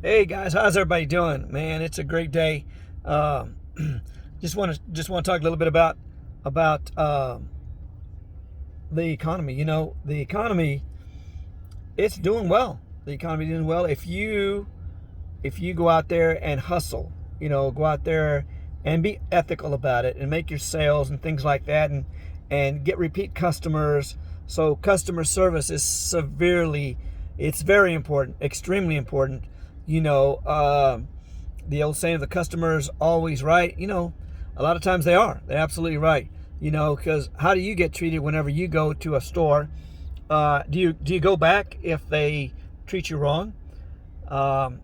Hey guys, how's everybody doing? Man, it's a great day. Uh, just want to talk a little bit about the economy. The economy, it's doing well. The economy is doing well if you go out there and hustle. Go out there and be ethical about it and make your sales and things like that, and get repeat customers. So customer service is it's very important, extremely important. You know, uh, the old saying of the customer's always right. A lot of times they are. They're absolutely right. Because how do you get treated whenever you go to a store? Do you go back if they treat you wrong? Um,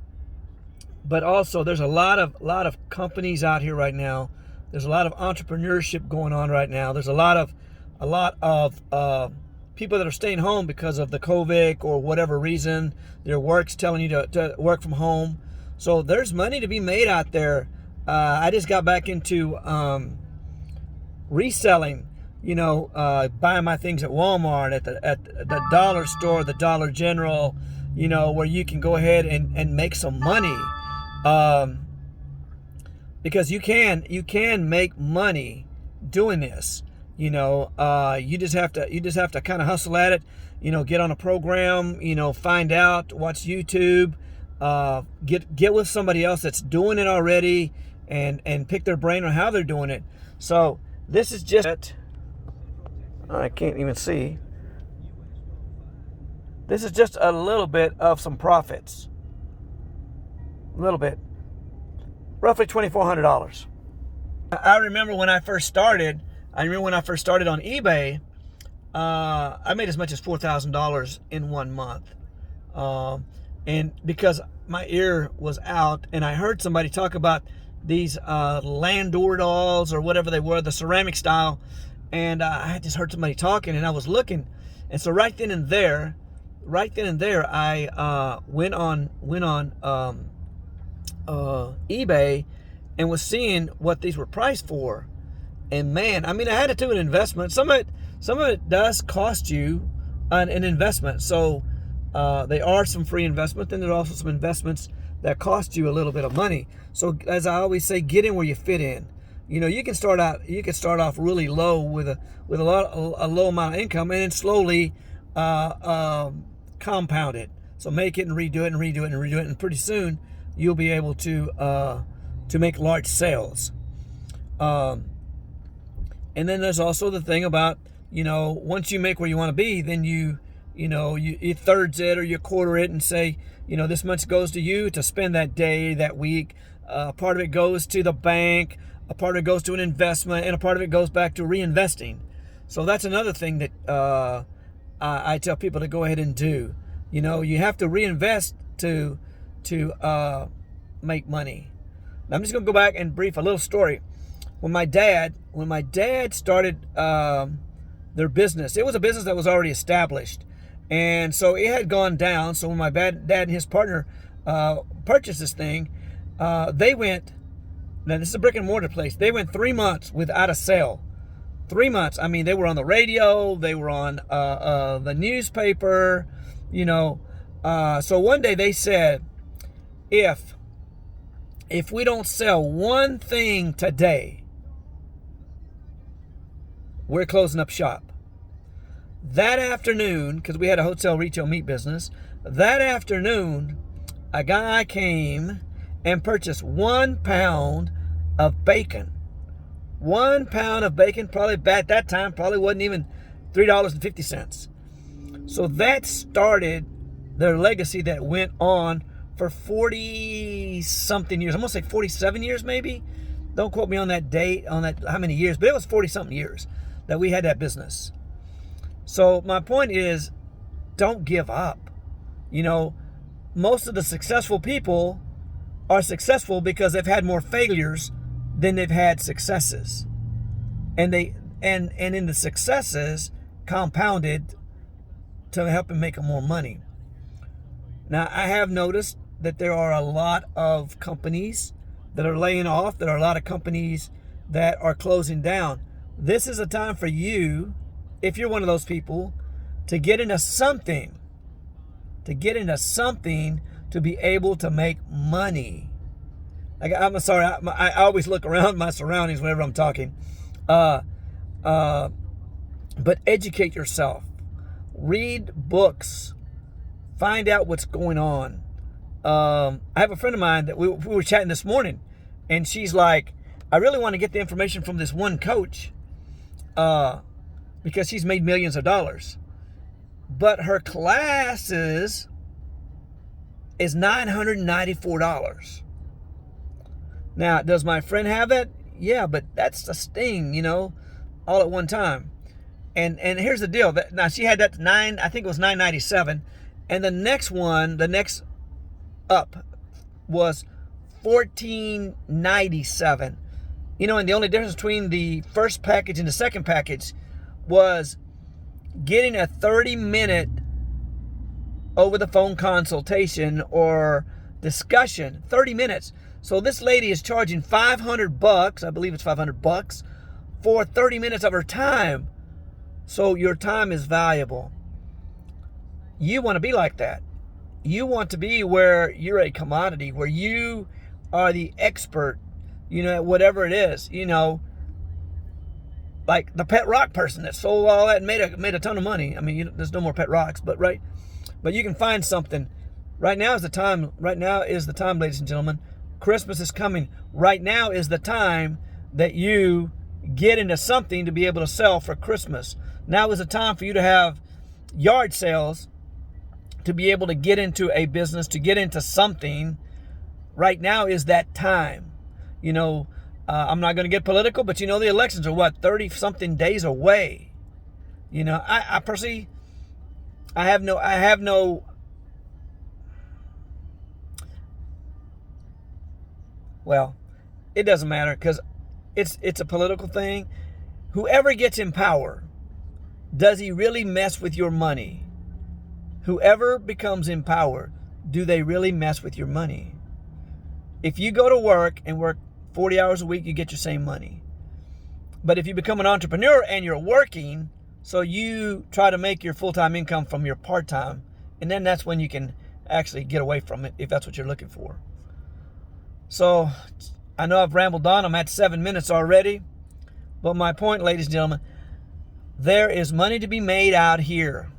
but also, there's a lot of companies out here right now. There's a lot of entrepreneurship going on right now. There's a lot of people that are staying home because of the COVID or whatever reason. Their work's telling you to work from home. So there's money to be made out there. I just got back into reselling. Buying my things at Walmart, at the dollar store, the Dollar General. Where you can go ahead and make some money. Um, because you can make money doing this. You just have to kind of hustle at it. Get on a program. Find out, watch YouTube. Get with somebody else that's doing it already, and pick their brain on how they're doing it. So this is just, I can't even see. This is just a little bit of some profits. A little bit, roughly $2,400. I remember when I first started. On eBay. I made as much as $4,000 in 1 month, um, and because my ear was out, and I heard somebody talk about these Landor dolls or whatever they were, the ceramic style, and I had just heard somebody talking, and I was looking, and so right then and there, I went on eBay and was seeing what these were priced for. And man, I mean, I had to do an investment. Some of it does cost you an investment. So there are some free investments, and there are also some investments that cost you a little bit of money. So as I always say, get in where you fit in. You can start off really low with a low amount of income, and then slowly compound it. So make it and redo it and redo it and redo it, and pretty soon you'll be able to make large sales. Um, and then there's also the thing about, once you make where you want to be, then you thirds it, or you quarter it and say, this much goes to you to spend that day, that week. Part of it goes to the bank, a part of it goes to an investment, and a part of it goes back to reinvesting. So that's another thing that I tell people to go ahead and do. You have to reinvest to make money. Now, I'm just going to go back and brief a little story. When my dad started their business, it was a business that was already established, and so it had gone down. So when my dad and his partner purchased this thing, they went. Now, this is a brick and mortar place. They went 3 months without a sale. 3 months. I mean, they were on the radio. They were on the newspaper. So one day they said, if we don't sell one thing today, we're closing up shop. That afternoon, because we had a wholesale retail meat business, that afternoon, a guy came and purchased 1 pound of bacon. 1 pound of bacon, probably at that time, probably wasn't even $3.50. So that started their legacy that went on for 40 something years. I'm going to say 47 years maybe. Don't quote me on that date, on that how many years, but it was 40 something years that we had that business. So my point is, don't give up. Most of the successful people are successful because they've had more failures than they've had successes. And in the successes compounded to help them make more money. Now, I have noticed that there are a lot of companies that are laying off. There are a lot of companies that are closing down. This is a time for you, if you're one of those people, to get into something to be able to make money. I'm sorry, I always look around my surroundings whenever I'm talking. But educate yourself. Read books. Find out what's going on. I have a friend of mine that we were chatting this morning, and she's like, I really want to get the information from this one coach because she's made millions of dollars. But her classes is $994. Now, does my friend have it? Yeah, but that's the sting, all at one time. And here's the deal. Now, she had that I think it was $997. And the next up was $1497. And the only difference between the first package and the second package was getting a 30-minute over-the-phone consultation or discussion. 30 minutes. So this lady is charging $500, I believe it's $500, for 30 minutes of her time. So your time is valuable. You want to be like that. You want to be where you're a commodity, where you are the expert, whatever it is, like the pet rock person that sold all that and made a ton of money. I mean, there's no more pet rocks, but you can find something. Right now is the time, ladies and gentlemen. Christmas is coming. Right now is the time that you get into something to be able to sell for Christmas. Now is the time for you to have yard sales, to be able to get into a business, to get into something. Right now is that time. I'm not going to get political, but the elections are 30-something days away. I personally, I have no. Well, it doesn't matter because it's a political thing. Whoever gets in power, does he really mess with your money? Whoever becomes in power, do they really mess with your money? If you go to work and work 40 hours a week, you get your same money. But if you become an entrepreneur and you're working, so you try to make your full-time income from your part-time, and then that's when you can actually get away from it if that's what you're looking for. So I know I've rambled on. I'm at 7 minutes already. But my point, ladies and gentlemen, there is money to be made out here.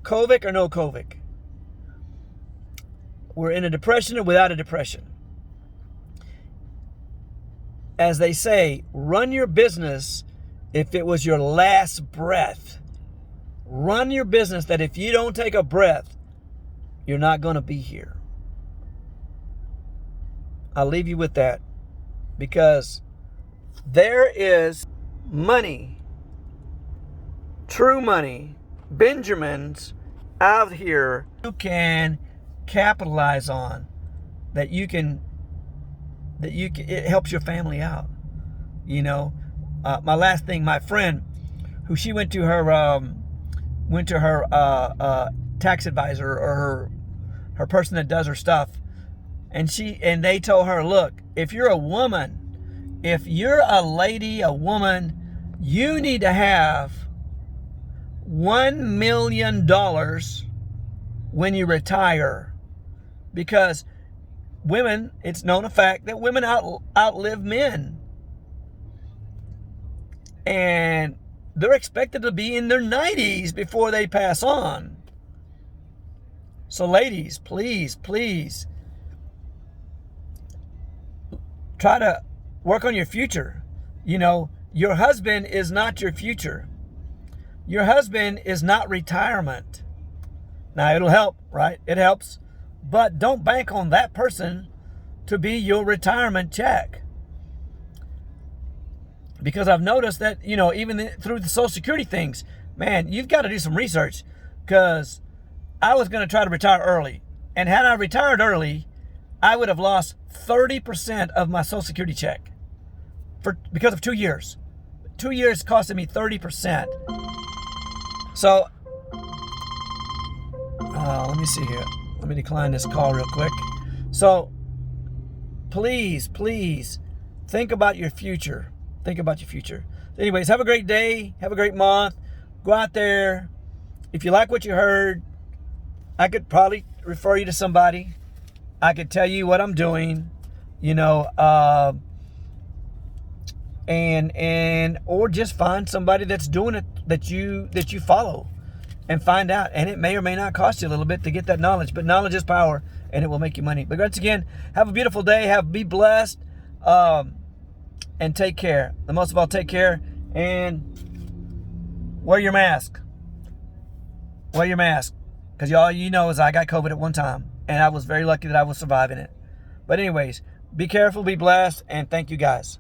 COVID or no COVID. We're in a depression or without a depression. As they say, run your business if it was your last breath. Run your business that if you don't take a breath, you're not going to be here. I'll leave you with that because there is money, true money, Benjamins out here you can capitalize on, it helps your family out. My last thing, my friend, who she went to her tax advisor or her person that does her stuff, and they told her, look, if you're a woman, if you're a lady, a woman, you need to have $1 million when you retire, because women, it's known a fact that women outlive men. And they're expected to be in their 90s before they pass on. So ladies, please try to work on your future. Your husband is not your future. Your husband is not retirement. Now, it'll help, right? It helps. But don't bank on that person to be your retirement check. Because I've noticed that, even through the Social Security things, man, you've got to do some research. Because I was going to try to retire early. And had I retired early, I would have lost 30% of my Social Security check because of 2 years. 2 years costed me 30%. So, let me see here. Let me decline this call real quick. So, please, think about your future. Think about your future. Anyways, have a great day. Have a great month. Go out there. If you like what you heard, I could probably refer you to somebody. I could tell you what I'm doing, you know, and or just find somebody that's doing it that you follow, and find out. And it may or may not cost you a little bit to get that knowledge, but knowledge is power, and it will make you money. But once again, have a beautiful day. Be blessed, and take care. And most of all, take care and wear your mask. Wear your mask, because all you know is I got COVID at one time, and I was very lucky that I was surviving it. But anyways, be careful, be blessed, and thank you guys.